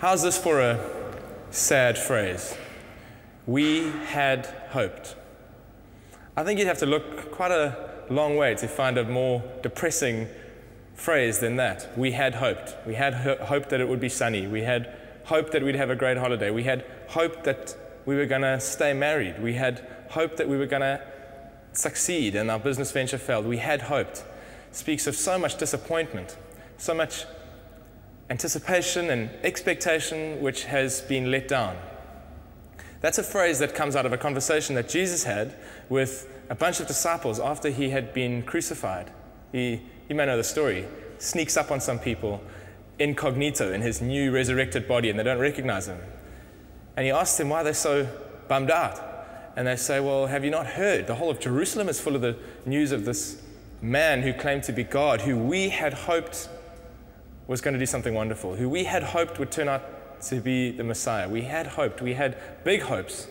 How's this for a sad phrase? We had hoped. I think you'd have to look quite a long way to find a more depressing phrase than that. We had hoped. We had hoped that it would be sunny. We had hoped that we'd have a great holiday. We had hoped that we were going to stay married. We had hoped that we were going to succeed and our business venture failed. We had hoped. It speaks of so much disappointment, so much anticipation and expectation which has been let down. That's a phrase that comes out of a conversation that Jesus had with a bunch of disciples after he had been crucified. You may know the story. Sneaks up on some people incognito in his new resurrected body and they don't recognize him. And he asks them why they're so bummed out. And they say, well, have you not heard? The whole of Jerusalem is full of the news of this man who claimed to be God, who we had hoped was going to do something wonderful, who we had hoped would turn out to be the Messiah. We had hoped, we had big hopes,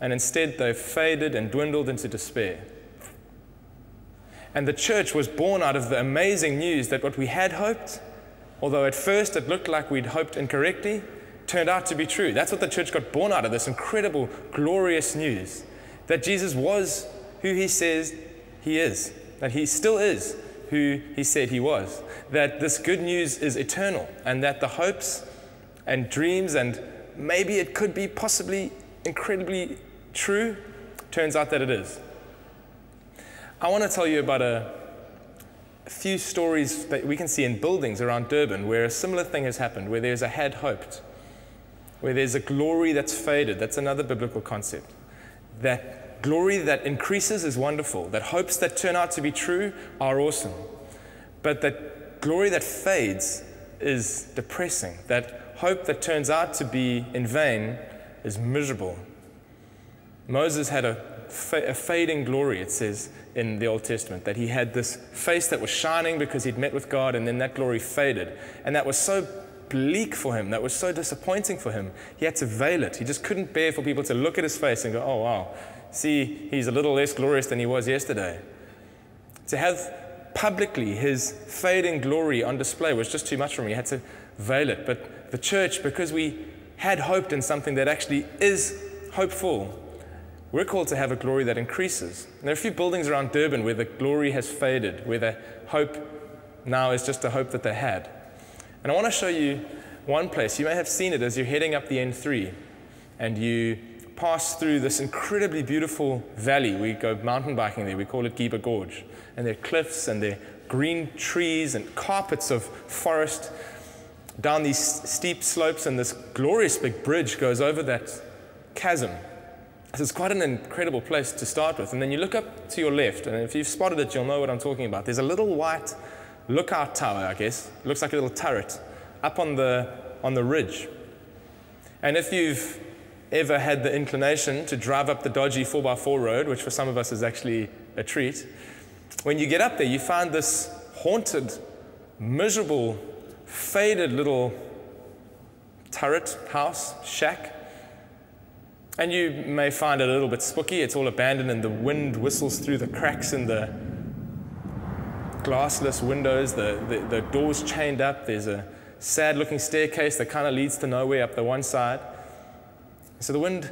and instead they've faded and dwindled into despair. And the church was born out of the amazing news that what we had hoped, although at first it looked like we'd hoped incorrectly, turned out to be true. That's what the church got born out of, this incredible, glorious news, that Jesus was who he says he is, that he still is who he said he was, that this good news is eternal, and that the hopes and dreams, and maybe it could be possibly incredibly true, turns out that it is. I want to tell you about a few stories that we can see in buildings around Durban where a similar thing has happened, where there's a had hoped, where there's a glory that's faded. That's another biblical concept. That glory that increases is wonderful. That hopes that turn out to be true are awesome. But that glory that fades is depressing. That hope that turns out to be in vain is miserable. Moses had a fading glory, it says in the Old Testament, that he had this face that was shining because he'd met with God, and then that glory faded. And that was so bleak for him, that was so disappointing for him, he had to veil it. He just couldn't bear for people to look at his face and go, oh wow, see, he's a little less glorious than he was yesterday. To have publicly his fading glory on display was just too much for him. He had to veil it. But the church, because we had hoped in something that actually is hopeful, we're called to have a glory that increases. And there are a few buildings around Durban where the glory has faded, where the hope now is just a hope that they had. And I want to show you one place. You may have seen it as you're heading up the N3 and you pass through this incredibly beautiful valley. We go mountain biking there. We call it Giba Gorge. And there are cliffs and there are green trees and carpets of forest down these steep slopes, and this glorious big bridge goes over that chasm. So it's quite an incredible place to start with. And then you look up to your left, and if you've spotted it, you'll know what I'm talking about. There's a little white lookout tower, I guess. It looks like a little turret up on the ridge. And if you've ever had the inclination to drive up the dodgy 4x4 road, which for some of us is actually a treat, when you get up there, you find this haunted, miserable, faded little turret, house, shack. And you may find it a little bit spooky. It's all abandoned and the wind whistles through the cracks in the glassless windows, the doors chained up. There's a sad-looking staircase that kind of leads to nowhere up the one side. So the wind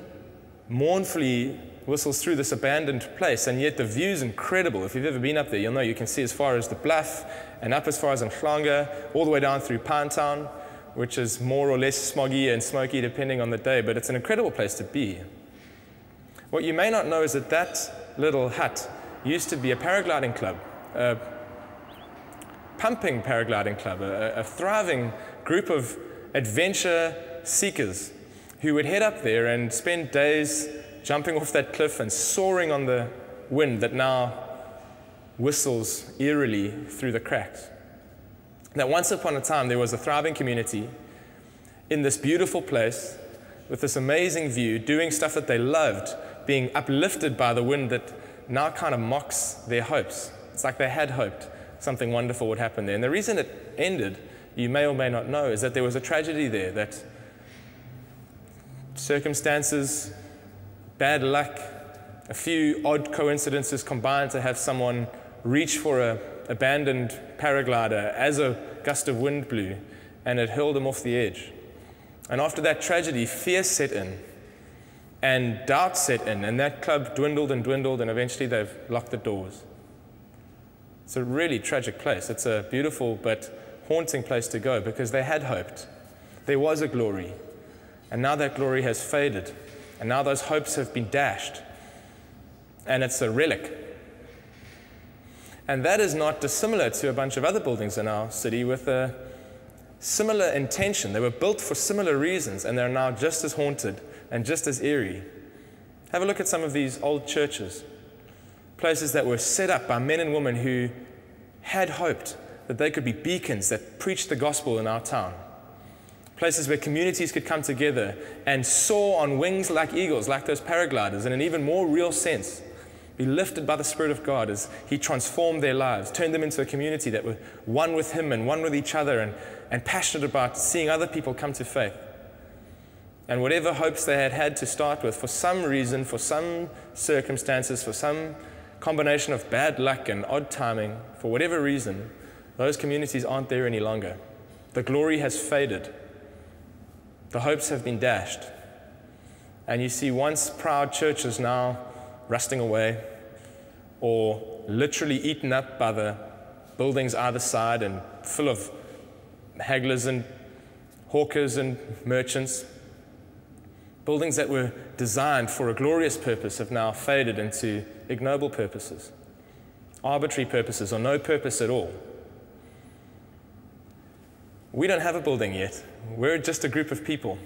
mournfully whistles through this abandoned place, and yet the view's incredible. If you've ever been up there, you'll know you can see as far as the Bluff and up as far as Mhlanga, all the way down through Pinetown, which is more or less smoggy and smoky depending on the day, but it's an incredible place to be. What you may not know is that that little hut used to be a paragliding club, a pumping paragliding club, a thriving group of adventure seekers who would head up there and spend days jumping off that cliff and soaring on the wind that now whistles eerily through the cracks. Now, once upon a time, there was a thriving community in this beautiful place with this amazing view, doing stuff that they loved, being uplifted by the wind that now kind of mocks their hopes. It's like they had hoped something wonderful would happen there. And the reason it ended, you may or may not know, is that there was a tragedy there, that circumstances, bad luck, a few odd coincidences combined to have someone reach for an abandoned paraglider as a gust of wind blew, and it hurled them off the edge. And after that tragedy, fear set in and doubt set in, and that club dwindled and dwindled, and eventually they've locked the doors. It's a really tragic place. It's a beautiful but haunting place to go because they had hoped. There was a glory, and now that glory has faded, and now those hopes have been dashed, and it's a relic. And that is not dissimilar to a bunch of other buildings in our city with a similar intention. They were built for similar reasons, and they're now just as haunted and just as eerie. Have a look at some of these old churches, places that were set up by men and women who had hoped that they could be beacons that preached the gospel in our town. Places where communities could come together and soar on wings like eagles, like those paragliders, in an even more real sense, be lifted by the Spirit of God as He transformed their lives, turned them into a community that were one with Him and one with each other, and passionate about seeing other people come to faith. And whatever hopes they had had to start with, for some reason, for some circumstances, for some combination of bad luck and odd timing, for whatever reason, those communities aren't there any longer. The glory has faded. The hopes have been dashed. And you see once proud churches now rusting away or literally eaten up by the buildings either side and full of hagglers and hawkers and merchants. Buildings that were designed for a glorious purpose have now faded into ignoble purposes, arbitrary purposes, or no purpose at all. We don't have a building yet. We're just a group of people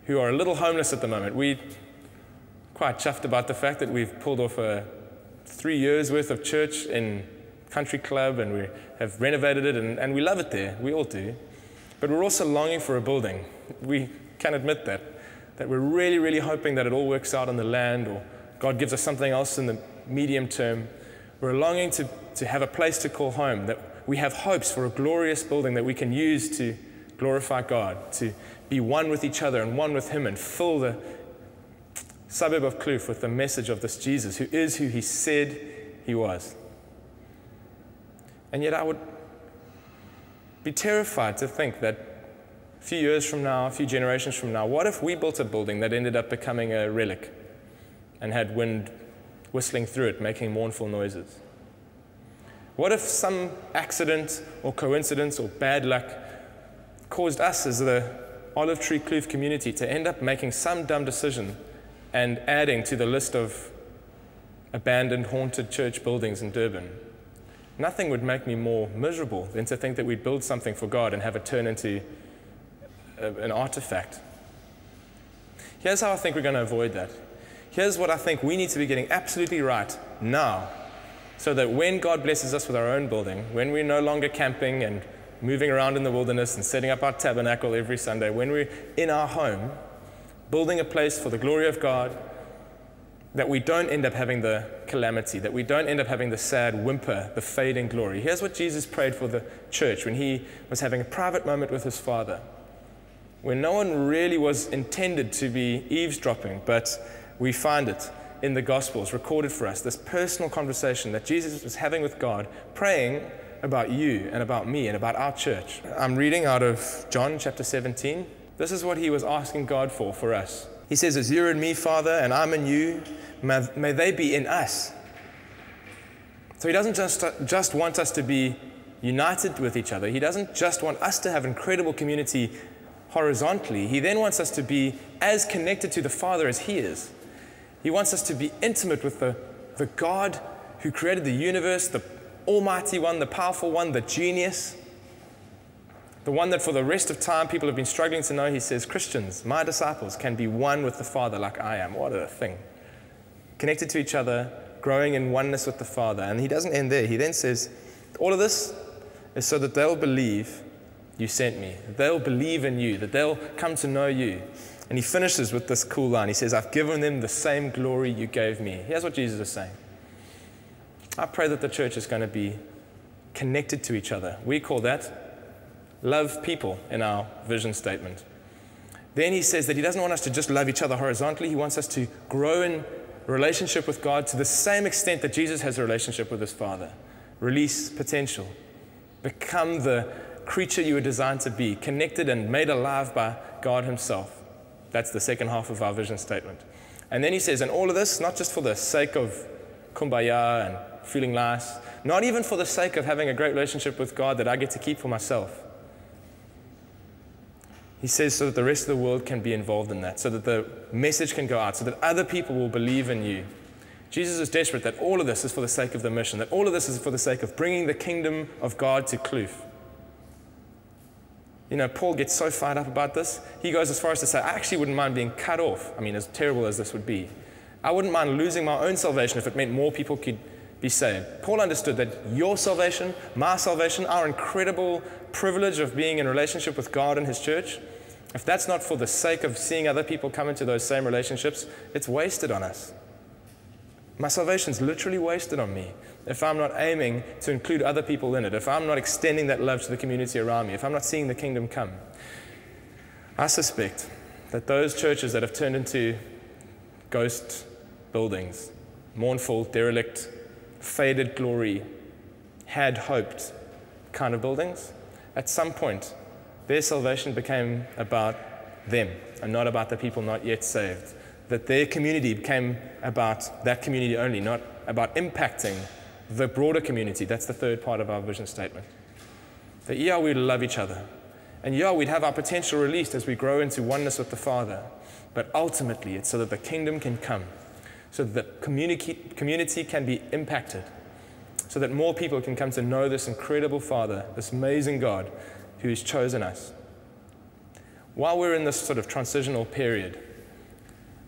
who are a little homeless at the moment. We're quite chuffed about the fact that we've pulled off 3 years worth of church in country club, and we have renovated it, and we love it there. We all do. But we're also longing for a building. We can admit that we're really, really hoping that it all works out on the land, or God gives us something else in the medium term. We're longing to have a place to call home, that we have hopes for a glorious building that we can use to glorify God, to be one with each other and one with Him, and fill the suburb of KLOOF with the message of this Jesus who is who He said He was. And yet I would be terrified to think that a few years from now, a few generations from now, what if we built a building that ended up becoming a relic and had wind whistling through it, making mournful noises? What if some accident or coincidence or bad luck caused us as the Olive Tree KLOOF community to end up making some dumb decision and adding to the list of abandoned, haunted church buildings in Durban? Nothing would make me more miserable than to think that we'd build something for God and have it turn into an artifact. Here's how I think we're going to avoid that. Here's what I think we need to be getting absolutely right now, so that when God blesses us with our own building, when we're no longer camping and moving around in the wilderness and setting up our tabernacle every Sunday, when we're in our home, building a place for the glory of God, that we don't end up having the calamity, that we don't end up having the sad whimper, the fading glory. Here's what Jesus prayed for the church when He was having a private moment with His Father, when no one really was intended to be eavesdropping, but we find it in the Gospels recorded for us, this personal conversation that Jesus was having with God, praying about you and about me and about our church. I'm reading out of John chapter 17. This is what He was asking God for us. He says, as you're in me, Father, and I'm in you, may they be in us. So He doesn't just want us to be united with each other. He doesn't just want us to have incredible community horizontally. He then wants us to be as connected to the Father as He is. He wants us to be intimate with the God who created the universe, the Almighty One, the powerful one, the genius, the one that for the rest of time people have been struggling to know. He says, Christians, my disciples, can be one with the Father like I am. What a thing. Connected to each other, growing in oneness with the Father. And He doesn't end there. He then says, all of this is so that they'll believe you sent me, that they'll believe in you, that they'll come to know you. And He finishes with this cool line. He says, I've given them the same glory you gave me. Here's what Jesus is saying. I pray that the church is going to be connected to each other. We call that love people in our vision statement. Then He says that He doesn't want us to just love each other horizontally. He wants us to grow in relationship with God to the same extent that Jesus has a relationship with His Father. Release potential. Become the creature you were designed to be, connected and made alive by God himself. That's the second half of our vision statement. And then he says, and all of this, not just for the sake of kumbaya and feeling nice, not even for the sake of having a great relationship with God that I get to keep for myself. He says so that the rest of the world can be involved in that, so that the message can go out, so that other people will believe in you. Jesus is desperate that all of this is for the sake of the mission, that all of this is for the sake of bringing the kingdom of God to KLOOF. You know, Paul gets so fired up about this, he goes as far as to say, I actually wouldn't mind being cut off. I mean, as terrible as this would be. I wouldn't mind losing my own salvation if it meant more people could be saved. Paul understood that your salvation, my salvation, our incredible privilege of being in relationship with God and his church, if that's not for the sake of seeing other people come into those same relationships, it's wasted on us. My salvation's literally wasted on me if I'm not aiming to include other people in it, if I'm not extending that love to the community around me, if I'm not seeing the kingdom come. I suspect that those churches that have turned into ghost buildings, mournful, derelict, faded glory, had hoped kind of buildings, at some point, their salvation became about them and not about the people not yet saved. That their community became about that community only, not about impacting the broader community. That's the third part of our vision statement. That yeah, we'd love each other. And yeah, we'd have our potential released as we grow into oneness with the Father. But ultimately, it's so that the kingdom can come, so that the community can be impacted, so that more people can come to know this incredible Father, this amazing God who has chosen us. While we're in this sort of transitional period,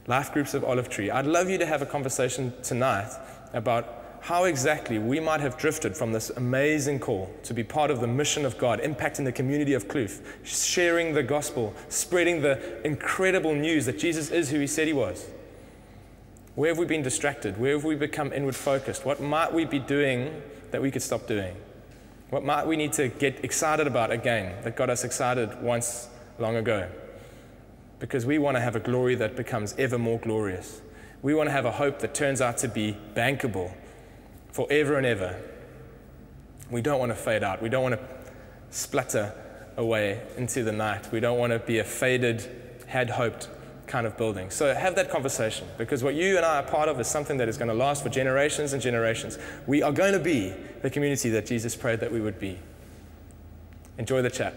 life groups of Olive Tree, I'd love you to have a conversation tonight about how exactly we might have drifted from this amazing call to be part of the mission of God, impacting the community of KLOOF, sharing the gospel, spreading the incredible news that Jesus is who he said he was. Where have we been distracted? Where have we become inward focused? What might we be doing that we could stop doing? What might we need to get excited about again that got us excited once long ago? Because we want to have a glory that becomes ever more glorious. We want to have a hope that turns out to be bankable forever and ever. We don't want to fade out. We don't want to splatter away into the night. We don't want to be a faded, had hoped kind of building. So have that conversation, because what you and I are part of is something that is going to last for generations and generations. We are going to be the community that Jesus prayed that we would be. Enjoy the chat.